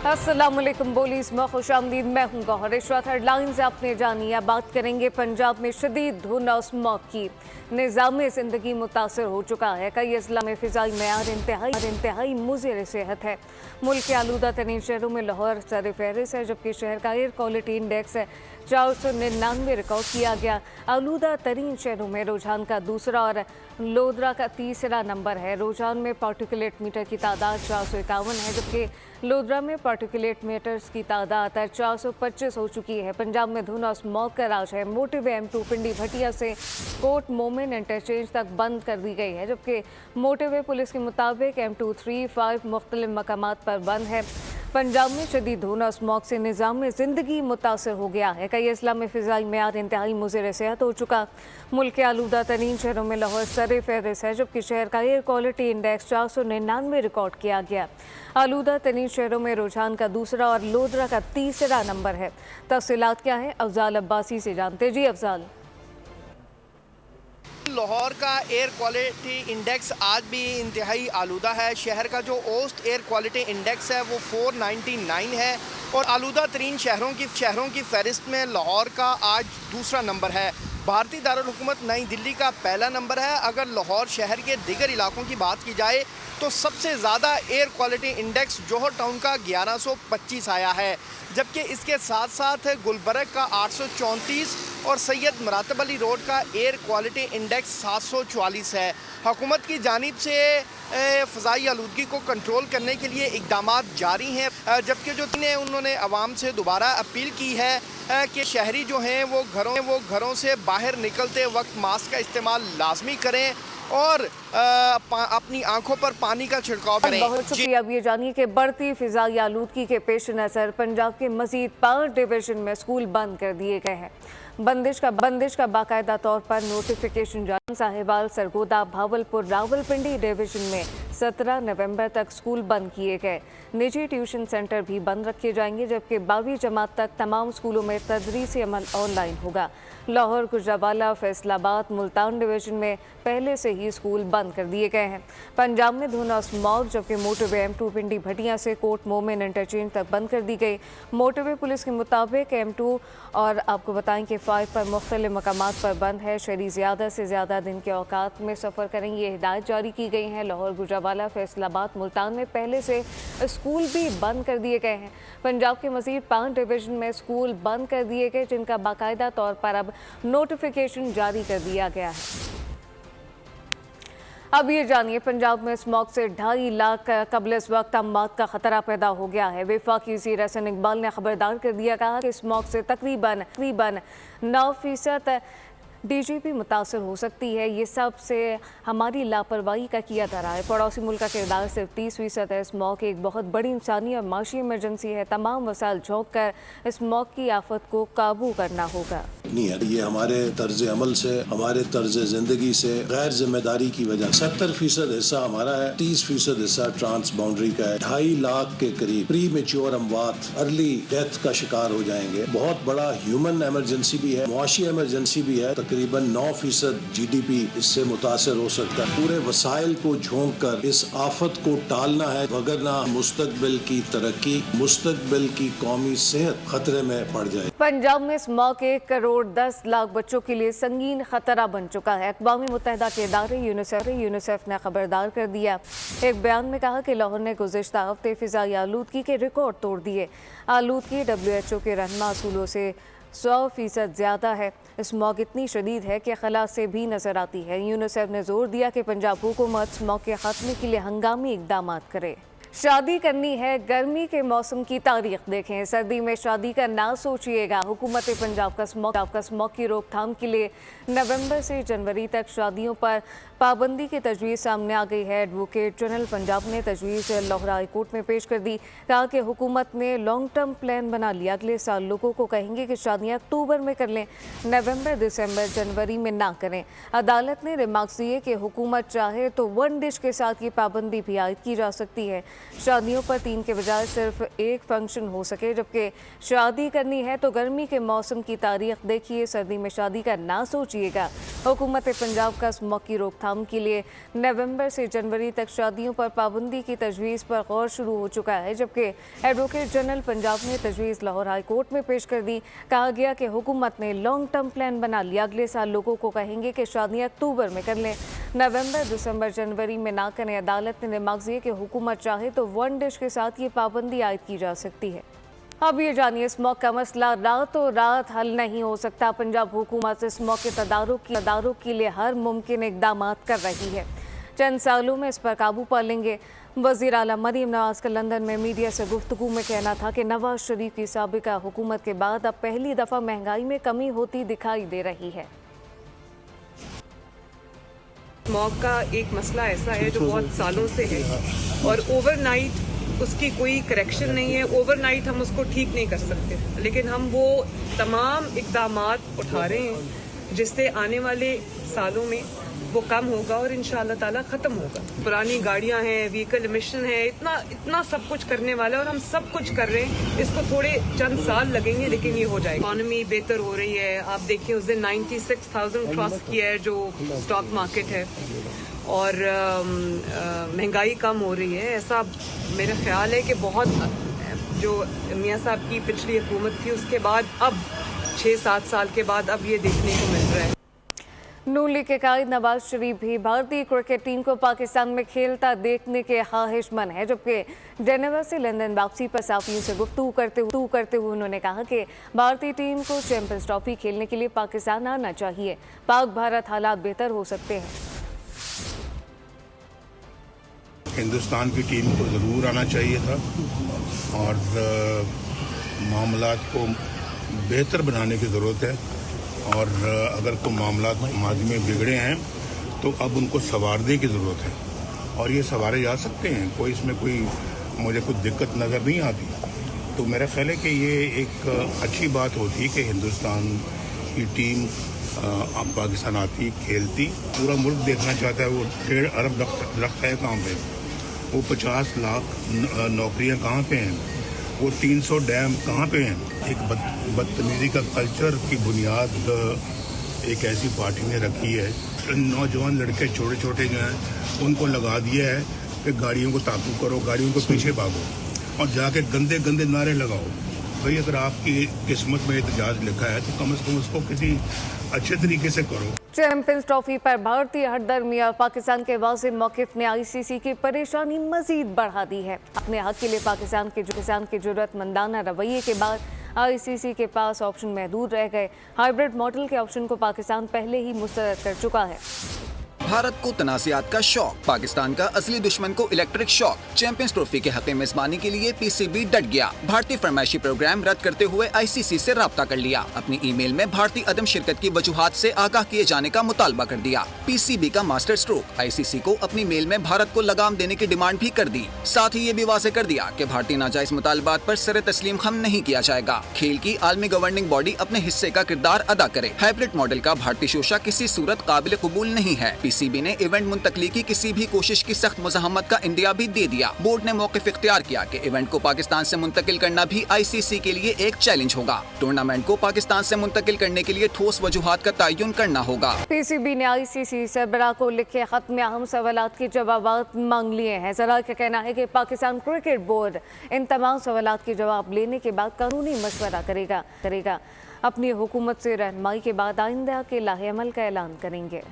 अस्सलामुअलैकुम बोली इसमें खुशामदीद। मैं हूँ गौहर। इस वक्त हेडलाइंस आपने जानी है। बात करेंगे पंजाब में शदीद धुंध और स्मॉग की। निज़ाम ज़िंदगी मुतासर हो चुका है। कई अजला में फ़िज़ाई मेयार इंतहाई मुज़र सेहत है। मुल्क के आलूदा तरीन शहरों में लाहौर सर फहरिस्त है, जबकि शहर का एयर क्वालिटी इंडेक्स 499 रिकॉर्ड किया गया। आलूदा तरीन शहरों में रुझान का दूसरा और लोधरा का तीसरा नंबर है। रुझान में पार्टिकुलेट मीटर की तादाद 451 है, जबकि लोधरा में पार्टिकुलेट मीटर्स की तादाद 425 हो चुकी है। पंजाब में धुंध और स्मॉग का राज है। मोटरवे M2 पिंडी भटिया से कोट मोमिन इंटरचेंज तक बंद कर दी गई है, जबकि मोटरवे पुलिस के मुताबिक M2 3-5 मुख्तलिफ मकामात पर बंद है। पंजाब में शदीद धुंध और स्मॉग से निज़ाम ज़िंदगी मुतासर हो गया है। कई अजला में फ़िज़ाई मेयार इंतहाई मुज़र सेहत हो चुका। मुल्क के आलूदा तरीन शहरों में लाहौर सर फहरिस्त है, जबकि शहर का एयर क्वालिटी इंडेक्स 499 रिकॉर्ड किया गया। आलूदा तरीन शहरों में रुझान का दूसरा और लोधरा का तीसरा नंबर है। तफसीलात क्या है, अफजाल अब्बासी से जानते। जी अफजाल। लाहौर का एयर क्वालिटी इंडेक्स आज भी इंतहाई आलूदा है। शहर का जो औसत एयर क्वालिटी इंडेक्स है वो 499 है और आलूदा तरीन शहरों की फहरिस्त में लाहौर का आज दूसरा नंबर है। भारतीय दारुल हुकूमत नई दिल्ली का पहला नंबर है। अगर लाहौर शहर के दीगर इलाकों की बात की जाए तो सबसे ज़्यादा एयर क्वालिटी इंडेक्स जौहर टाउन का 1125 आया है, जबकि इसके साथ साथ गुलबर्ग का 834 और सैयद मरातब अली रोड का एयर क्वालिटी इंडेक्स 744 है। हुकूमत की जानिब से फ़ज़ाई आलूदगी को कंट्रोल करने के लिए इक़दामात जारी हैं, जबकि जो उन्होंने आवाम से दोबारा अपील की है कि शहरी जो हैं वो घरों से बाहर निकलते वक्त मास्क का इस्तेमाल लाजमी करें और अपनी आंखों पर पानी का छिड़काव करें। बहुत शुक्रिया। अब ये जानिए कि बढ़ती फ़िज़ाई आलूदगी के पेश नज़र पंजाब के मज़ीद 5 डिवीज़न में स्कूल बंद कर दिए गए हैं। बंदिश का बाकायदा तौर पर नोटिफिकेशन जारी। साहिवाल, सरगोदा, भावलपुर, रावलपिंडी डिवीज़न में 17 नवंबर तक स्कूल बंद किए गए। निजी ट्यूशन सेंटर भी बंद रखे जाएंगे, जबकि 12वीं जमात तक तमाम स्कूलों में तदरीसी अमल ऑनलाइन होगा। लाहौर, गुजरावाला, फैसलाबाद, मुल्तान डिवीज़न में पहले से ही स्कूल बंद कर दिए गए हैं। पंजाब में धुंध और स्मॉग, जबकि मोटरवे M2 पिंडी भटिया से कोट मोमिन इंटरचेंज तक बंद कर दी गई। मोटरवे पुलिस के मुताबिक M2 और आपको बताएं कि 5 पर मुख्तलिफ मकामात पर बंद है। शहरी ज़्यादा से ज़्यादा दिन के औकात में सफ़र करें, ये हिदायत जारी की गई है। लाहौर, गुजरावाला, फैसलाबाद, मुल्तान में पहले से स्कूल भी बंद कर दिए गए हैं। पंजाब के मज़ीद 5 डिवीज़न में स्कूल बंद कर दिए गए, जिनका बाकायदा तौर पर अब नोटिफिकेशन जारी कर दिया गया है। अब ये जानिए, पंजाब में स्मॉग से 2.5 लाख कबल इस वक्त अमवात का खतरा पैदा हो गया है। वफाकी वज़ीर हसन इकबाल ने खबरदार कर दिया, कहा कि स्मॉग से तकरीबन 9% DGP मुतासर हो सकती है। ये सब से हमारी लापरवाही का किया जा रहा है। पड़ोसी मुल्क का किरदार सिर्फ 30% है। स्मॉग एक बहुत बड़ी इंसानी और माशी इमरजेंसी है। तमाम वसाइल झोंक कर स्मॉग की आफत को काबू करना होगा। नहीं है, ये हमारे तर्ज अमल से, हमारे तर्ज जिंदगी से गैर जिम्मेदारी की वजह। 70% हिस्सा हमारा है, 30% हिस्सा ट्रांस बाउंड्री का है। 2.5 लाख के करीब प्री मेच्योर अमवात, अर्ली डेथ का शिकार हो जाएंगे। बहुत बड़ा ह्यूमन एमरजेंसी भी है, मुआशी एमरजेंसी भी है। तकरीबन 9% GDP इससे मुतासर हो सकता है। पूरे वसाइल को झोंक कर इस आफत को टालना है, वगरना मुस्तकबिल की तरक्की, मुस्तकबिल की कौमी सेहत खतरे में पड़ जाए। पंजाब में स्मॉग 1 करोड़ 10 लाख बच्चों के लिए संगीन खतरा बन चुका है। अक़वाम मुत्तहिदा के इदारे यूनिसेफ ने खबरदार कर दिया। एक बयान में कहा कि लाहौर ने गुज़िश्ता हफ्ते फ़िज़ाई आलूदगी के रिकॉर्ड तोड़ दिए। आलूदगी WHO के रहनुमा असूलों से 100% ज़्यादा है। स्मॉग इतनी शदीद है कि खला से भी नज़र आती है। यूनिसेफ ने जोर दिया कि पंजाब हुकूमत स्मॉग के खात्मे के लिए हंगामी इक़दाम करे। शादी करनी है, गर्मी के मौसम की तारीख देखें। सर्दी में शादी का ना सोचिएगा। हुकूमत पंजाब का स्मॉग की रोकथाम के लिए नवंबर से जनवरी तक शादियों पर पाबंदी की तजवीज़ सामने आ गई है। एडवोकेट जनरल पंजाब ने तजवीज़ लाहौर हाई कोर्ट में पेश कर दी। कहा कि हुकूमत ने लॉन्ग टर्म प्लान बना लिया। अगले साल लोगों को कहेंगे कि शादियाँ अक्टूबर में कर लें, नवंबर, दिसंबर, जनवरी में ना करें। अदालत ने रिमार्क्स दिए कि हुकूमत चाहे तो वन डिश के साथ ये पाबंदी भी आयद की जा सकती है। शादियों पर 3 के बजाय सिर्फ 1 फंक्शन हो सके। जबकि शादी करनी है तो गर्मी के मौसम की तारीख देखिए, सर्दी में शादी का ना सोचिएगा। हुकूमत पंजाब का स्मॉग की रोकथाम रोकथाम के लिए नवंबर से जनवरी तक शादियों पर पाबंदी की तजवीज़ पर गौर शुरू हो चुका है, जबकि एडवोकेट जनरल पंजाब ने तजवीज़ लाहौर हाई कोर्ट में पेश कर दी। कहा गया कि हुकूमत ने लॉन्ग टर्म प्लान बना लिया, अगले साल लोगों को कहेंगे कि शादियाँ अक्टूबर में कर लें, नवंबर, दिसंबर, जनवरी में ना करें। अदालत ने दिमाग दिया कि हुकूमत चाहे तो वन डिश के साथ ये पाबंदी आयद की जा सकती है। अब ये जानिए, स्मॉग का मसला रातों रात हल नहीं हो सकता। पंजाब हुकूमत स्मॉग के तदारुक के लिए हर मुमकिन इकदाम कर रही है। चंद सालों में इस पर काबू पा लेंगे। वज़ीर आला मरीम नवाज का लंदन में मीडिया से गुफ्तगू में कहना था कि नवाज शरीफ की साबिका हुकूमत के बाद अब पहली दफ़ा महंगाई में कमी होती दिखाई दे रही है। स्मॉग का एक मसला ऐसा है जो बहुत सालों से है और ओवरनाइट उसकी कोई करेक्शन नहीं है। ओवरनाइट हम उसको ठीक नहीं कर सकते, लेकिन हम वो तमाम इक़दामात उठा रहे हैं जिससे आने वाले सालों में वो कम होगा और इंशाअल्लाह ताला ख़त्म होगा। पुरानी गाड़ियां हैं, व्हीकल एमिशन है, इतना सब कुछ करने वाला है और हम सब कुछ कर रहे हैं। इसको थोड़े चंद साल लगेंगे लेकिन ये हो जाएगा। इकॉनमी बेहतर हो रही है। आप देखिए उस दिन 96,000 क्रॉस किया है जो स्टॉक मार्केट है और महंगाई कम हो रही है। ऐसा मेरा ख्याल है कि बहुत जो मियाँ साहब की पिछली हुकूमत थी उसके बाद अब 6-7 साल के बाद अब ये देखने को मिल रहा है। नून लीग के कायद नवाज शरीफ भी भारतीय क्रिकेट टीम को पाकिस्तान में खेलता देखने के ख्वाहिशमंद है, जबकि जेनेवा से लंदन वापसी पर सहाफ़ियों से गुफ्तगू करते हुए उन्होंने कहा कि भारतीय टीम को चैंपियंस ट्रॉफी खेलने के लिए पाकिस्तान आना चाहिए। पाक भारत हालात बेहतर हो सकते हैं। हिंदुस्तान की टीम को ज़रूर आना चाहिए था और मामलात को बेहतर बनाने की ज़रूरत है और अगर कोई मामलात माजी में बिगड़े हैं तो अब उनको संवारने की ज़रूरत है और ये संवारे जा सकते हैं। कोई इसमें मुझे कुछ दिक्कत नज़र नहीं आती। तो मेरा ख्याल है कि ये एक अच्छी बात होती है कि हिंदुस्तान की टीम अब पाकिस्तान आती, खेलती। पूरा मुल्क देखना चाहता है वो 1.5 अरब दरख्त है कहाँ पे, वो 50 लाख नौकरियां कहाँ पे हैं, वो 300 डैम कहाँ पे हैं। एक बदतमीजी का कल्चर की बुनियाद एक ऐसी पार्टी ने रखी है। नौजवान लड़के छोटे छोटे जो हैं उनको लगा दिया है कि गाड़ियों को ताकू करो, गाड़ियों को पीछे भागो और जाके गंदे गंदे नारे लगाओ। भाई अगर आपकी किस्मत में एहतजाज लिखा है तो कम से कम उसको किसी अच्छे तरीके से करो। चैंपियंस ट्रॉफी पर भारतीय हरदर्मी और पाकिस्तान के वाज़ेह मौक़िफ़ ने आईसीसी की परेशानी मजीद बढ़ा दी है। अपने हक के लिए पाकिस्तान के ज़रूरतमंदाना रवैये के बाद आईसीसी के पास ऑप्शन महदूद रह गए। हाइब्रिड मॉडल के ऑप्शन को पाकिस्तान पहले ही मुस्तरद कर चुका है। भारत को तनाज़ात का शौक, पाकिस्तान का असली दुश्मन को इलेक्ट्रिक शॉक। चैंपियंस ट्रॉफी के हक़ मेज़बानी के लिए पीसीबी डट गया। भारतीय फरमाइशी प्रोग्राम रद्द करते हुए आईसीसी से राब्ता कर लिया। अपनी ईमेल में भारतीय अदम शिरकत की वजूहात से आगाह किए जाने का मुतालबा कर दिया। पीसीबी का मास्टर स्ट्रोक। आईसीसी को अपनी मेल में भारत को लगाम देने की डिमांड भी कर दी। साथ ही ये भी वाज़ेह कर दिया कि भारतीय नाजायज मुतालबात पर सर तस्लीम खम नहीं किया जाएगा। खेल की आलमी गवर्निंग बॉडी अपने हिस्से का किरदार अदा करे। हाइब्रिड मॉडल का भारतीय शोशा किसी सूरत काबिल कबूल नहीं है। पीसीबी ने इवेंट मुंतकली की किसी भी कोशिश की सख्त मुज़ाहमत का इंडिया भी दे दिया। बोर्ड ने मौक़िफ़ इख्तियार किया कि इवेंट को पाकिस्तान से मुंतकिल करना भी आईसीसी के लिए एक चैलेंज होगा। टूर्नामेंट को पाकिस्तान से मुंतकिल करने के लिए ठोस वजूहात का तयन करना होगा। पीसीबी ने आईसीसी सरबराह को लिखे खत में अहम सवालात के जवाब मांग लिए हैं। ज़रा का कहना है कि पाकिस्तान क्रिकेट बोर्ड इन तमाम सवालात के जवाब लेने के बाद कानूनी मशवरा करेगा। अपनी हुकूमत से रहनुमाई के बाद आइंदा के लाहेअमल का ऐलान करेंगे।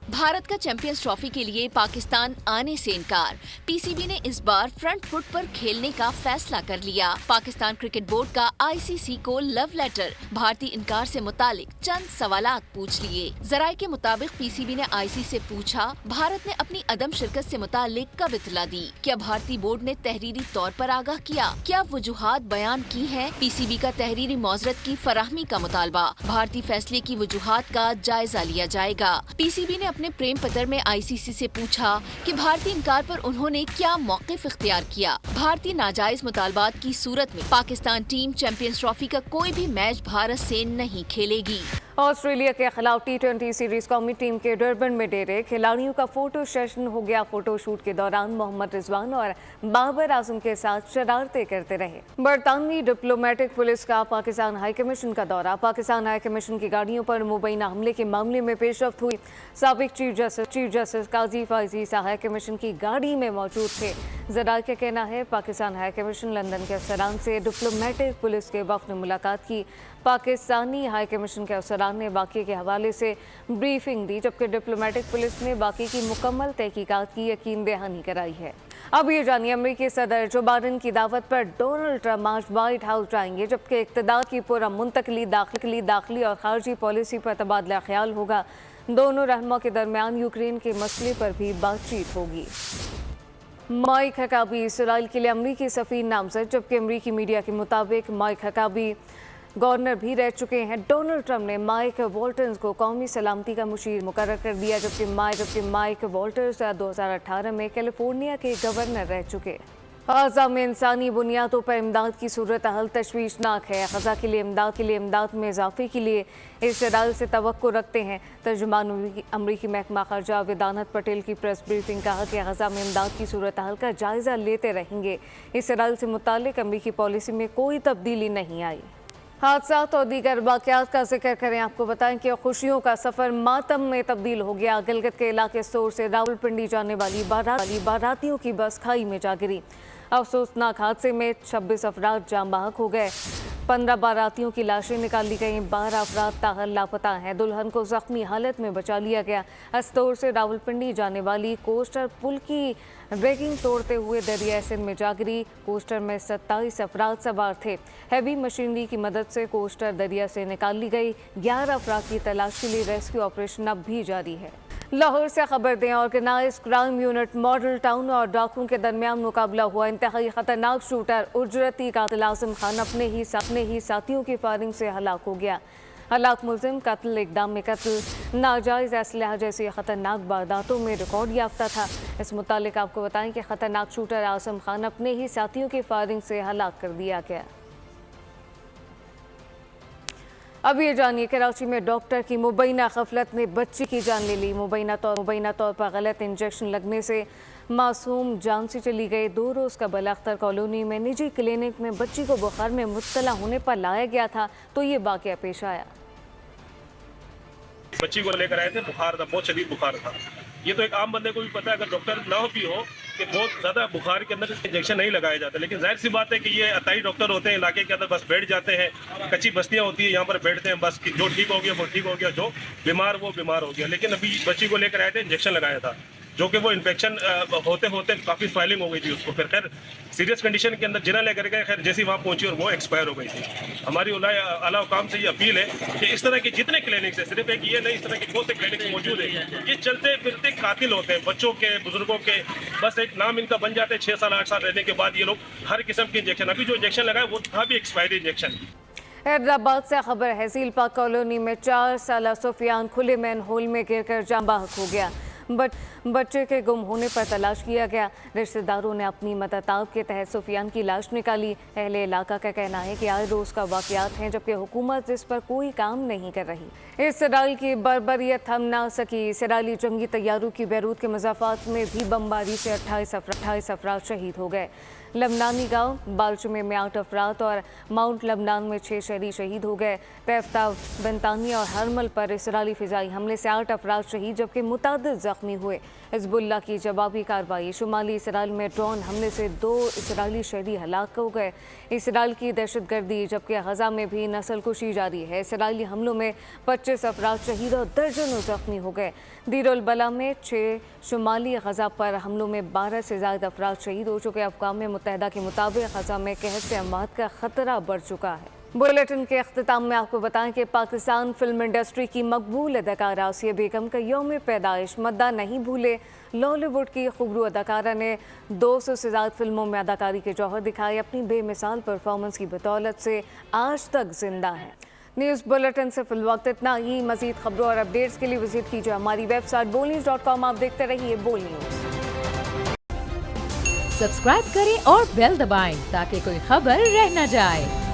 भारत का चैंपियंस ट्रॉफी के लिए पाकिस्तान आने से इनकार। पीसीबी ने इस बार फ्रंट फुट पर खेलने का फैसला कर लिया। पाकिस्तान क्रिकेट बोर्ड का आईसीसी को लव लेटर। भारतीय इनकार से मुतालिक चंद सवालात पूछ लिए। जराये के मुताबिक पीसीबी ने आईसीसी से पूछा, भारत ने अपनी अदम शिरकत से मुतालिक कब इतला दी? क्या भारतीय बोर्ड ने तहरीरी तौर पर आगाह किया? क्या वजूहात बयान की है? पीसीबी का तहरीरी मौजरत की फराहमी का मुतालबा। भारतीय फैसले की वजूहात का जायजा लिया जाएगा। पीसीबी ने अपने प्रेम पत्र में आईसीसी से पूछा कि भारतीय इनकार पर उन्होंने क्या मौक़िफ़ इख्तियार किया। भारतीय नाजायज मुतालबात की सूरत में पाकिस्तान टीम चैंपियंस ट्रॉफी का कोई भी मैच भारत से नहीं खेलेगी। ऑस्ट्रेलिया के खिलाफ T20 सीरीज कौमी टीम के डरबन में डेरे खिलाड़ियों का फोटो सेशन हो गया। फोटो शूट के दौरान मोहम्मद रिजवान और बाबर आजम के साथ शरारतें करते रहे। बरतानवी डिप्लोमेटिक पुलिस का पाकिस्तान हाई कमीशन का दौरा। पाकिस्तान हाई कमीशन की गाड़ियों पर मुबैना हमले के मामले में पेशरफ्त हुई। साबिक चीफ जस्टिस काजी फाइजी हाई कमीशन की गाड़ी में मौजूद थे। ज़राए का कहना है पाकिस्तान हाई कमीशन लंदन के अफसरान से डिप्लोमेटिक पुलिस के वक्त ने मुलाकात की। पाकिस्तानी हाई कमीशन के अफसरान ने बाकी के हवाले से ब्रीफिंग दी, जबकि डिप्लोमेटिक पुलिस ने बाकी की मुकम्मल तहकीकात की यकीन दहानी कराई है। अब ये जानिए, अमेरिकी सदर जो बाइडेन की दावत पर डोनाल्ड ट्रंप आज व्हाइट हाउस जाएंगे, जबकि इक़्तिदार की पूरा मुंतकली दाखिली और खारजी पॉलिसी पर तबादला ख्याल होगा। दोनों रहनुमा के दरमियान यूक्रेन के मसले पर भी बातचीत होगी। माइक हकाबी इसराइल के लिए अमरीकी सफ़ीर नामजद, जबकि अमरीकी मीडिया के मुताबिक माइक हकाबी गवर्नर भी रह चुके हैं। डोनाल्ड ट्रंप ने माइक वॉल्टर्स को कौमी सलामती का मुशीर मुकर्रर कर दिया, जबकि माइक वॉल्टर्स 2018 में कैलिफोर्निया के गवर्नर रह चुके। ग़ज़ा में इंसानी बुनियादों पर इमदाद की सूरत हाल तशवीशनाक है। ग़ज़ा के लिए इमदाद में इजाफे के लिए इसराइल से तवक्को रखते हैं। तर्जुमान अमरीकी महकमा ख़ारजा वेदांत पटेल की प्रेस ब्रीफिंग कहा कि ग़ज़ा में इमदाद की सूरत हाल का जायज़ा लेते रहेंगे। इसराइल से मुताल्लिक़ अमरीकी पॉलिसी में कोई तब्दीली नहीं आई। हादसात और दीगर वाक़यात का जिक्र करें। आपको बताएं कि खुशियों का सफ़र मातम में तब्दील हो गया। गिलगित के इलाके सोर से रावलपिंडी जाने वाली बारातियों की बस खाई में जा गिरी। अफसोसनाक हादसे में 26 अफराद जाँ बहक हो गए। 15 बारातियों की लाशें निकाली गईं। 12 अफराद ताहल लापता हैं। दुल्हन को ज़ख्मी हालत में बचा लिया गया। अस्तौर से रावलपिंडी जाने वाली कोस्टर पुल की रेगिंग तोड़ते हुए दरिया सिंध में जा गिरी। कोस्टर में 27 अफराद सवार थे। हैवी मशीनरी की मदद से कोस्टर दरिया से निकाल ली गई। 11 अफराद की तलाश के लिए रेस्क्यू ऑपरेशन अब भी जारी है। लाहौर से खबर दें, organize crime unit model town और डाकुओं के दरमियान मुकाबला हुआ। इंतहाई खतरनाक शूटर उजरती कातिल आज़म खान अपने ही साथियों की फायरिंग से हलाक हो गया। हलाक मुलजिम कत्ल, इक़दाम में कत्ल, नाजायज़ असलहा जैसी खतरनाक वारदातों में रिकॉर्ड याफ्ता था। इस मुतालिक आपको बताएं कि खतरनाक शूटर आज़म खान अपने ही साथियों की फायरिंग से हलाक कर दिया गया। अब ये जानिए, कराची में डॉक्टर की मुबैना गफलत ने बच्ची की जान ले ली। मुबैना तौर पर गलत इंजेक्शन लगने से मासूम जान से चली गई। 2 रोज़ का बलाख्तर कॉलोनी में निजी क्लिनिक में बच्ची को बुखार में मुब्तला होने पर लाया गया था तो ये वाक़या पेश आया। बच्ची को लेकर आए थे, बुखार था, बहुत शदीद बुखार था। ये तो एक आम बंदे को भी पता है, अगर डॉक्टर ना हो भी हो कि बहुत ज़्यादा बुखार के अंदर इंजेक्शन नहीं लगाया जाता, लेकिन जाहिर सी बात है कि ये अताई डॉक्टर होते हैं इलाके के अंदर, बस बैठ जाते हैं, कच्ची बस्तियाँ होती है, यहाँ पर बैठते हैं, बस जो ठीक हो गया वो ठीक हो गया, जो बीमार वो बीमार हो गया। लेकिन अभी बच्ची को लेकर आए थे, इंजेक्शन लगाया था, जो कि वो इन्फेक्शन होते होते काफ़ी स्वेलिंग हो गई थी उसको। फिर खैर सीरियस कंडीशन के अंदर जिना लेकर गए, खैर जैसी वहाँ पहुंची और वो एक्सपायर हो गई थी। हमारी आला हुकाम से ये अपील है कि इस तरह के जितने क्लिनिक्स हैं, सिर्फ एक ये नहीं, इस तरह के बहुत से क्लिनिक्स मौजूद हैं, ये चलते फिरते कातिल होते हैं बच्चों के, बुजुर्गों के, बस एक नाम इनका बन जाते हैं। 6 साल 8 साल रहने के बाद ये लोग हर किस्म के इंजेक्शन, अभी जो इंजेक्शन लगाए वो था भी एक्सपायरी इंजेक्शन। हैदराबाद से खबर है, झील पार्क कॉलोनी में 4 साला सुफियान खुले मैन होल में गिरकर जाँ बहक हो गया। बच्चे के गुम होने पर तलाश किया गया। रिश्तेदारों ने अपनी मदताब के तहत सुफियान की लाश निकाली। अहले इलाका का कहना है कि आए रोज़ का वाक़यात हैं, जबकि हुकूमत इस पर कोई काम नहीं कर रही। इसराइल की बर्बरियत थम ना सकी। इसराइली जंगी तैयारों की बैरूत के मज़ाफ़ात में भी बमबारी से 28 अफराद शहीद हो गए। लबनानी गांव बालचुमे में 8 अफराद और माउंट लबनान में 6 शहरी शहीद हो गए। तैफ्ता, बेंतानिया और हरमल पर इसराइली फ़िज़ाई हमले से 8 अफराद शहीद, जबकि मुतादिद ज़ख्मी हुए। हिज़्बुल्लाह की जवाबी कार्रवाई। शुमाली इसराइल में ड्रोन हमले से 2 इसराइली शहरी हलाक हो गए। इसराइल की दहशतगर्दी, जबकि ग़ज़ा में भी नस्लकुशी जारी है। इसराइली हमलों में 25 अफराद शहीद और दर्जनों ज़ख्मी हो गए। दीरुल बला में 6, शुमाली ग़ज़ा पर हमलों में 12 से ज़ायद अफराद शहीद हो चुके। अक़वाम मुत्तहिदा के मुताबिक ग़ज़ा में कहत से अमवात का ख़तरा बढ़ चुका है। बुलेटिन के अख्तिताम में आपको बताएं कि पाकिस्तान फिल्म इंडस्ट्री की मकबूल अदाकारा आसिया बेगम का यौम पैदाइश। मद्दा नहीं भूले। लॉलीवुड की खूबरू अदाकारा ने 200 से ज़्यादा फिल्मों में अदाकारी के जौहर दिखाए। अपनी बेमिसाल परफॉर्मेंस की बदौलत से आज तक जिंदा है। न्यूज़ बुलेटिन से फिलवक्त इतना ही। मज़ीद खबरों और अपडेट्स के लिए विजिट कीजिए हमारी वेबसाइट bolnews.com। आप देखते रहिए बोल न्यूज़। सब्सक्राइब करें और बेल दबाएं ताकि कोई खबर रह न जाए।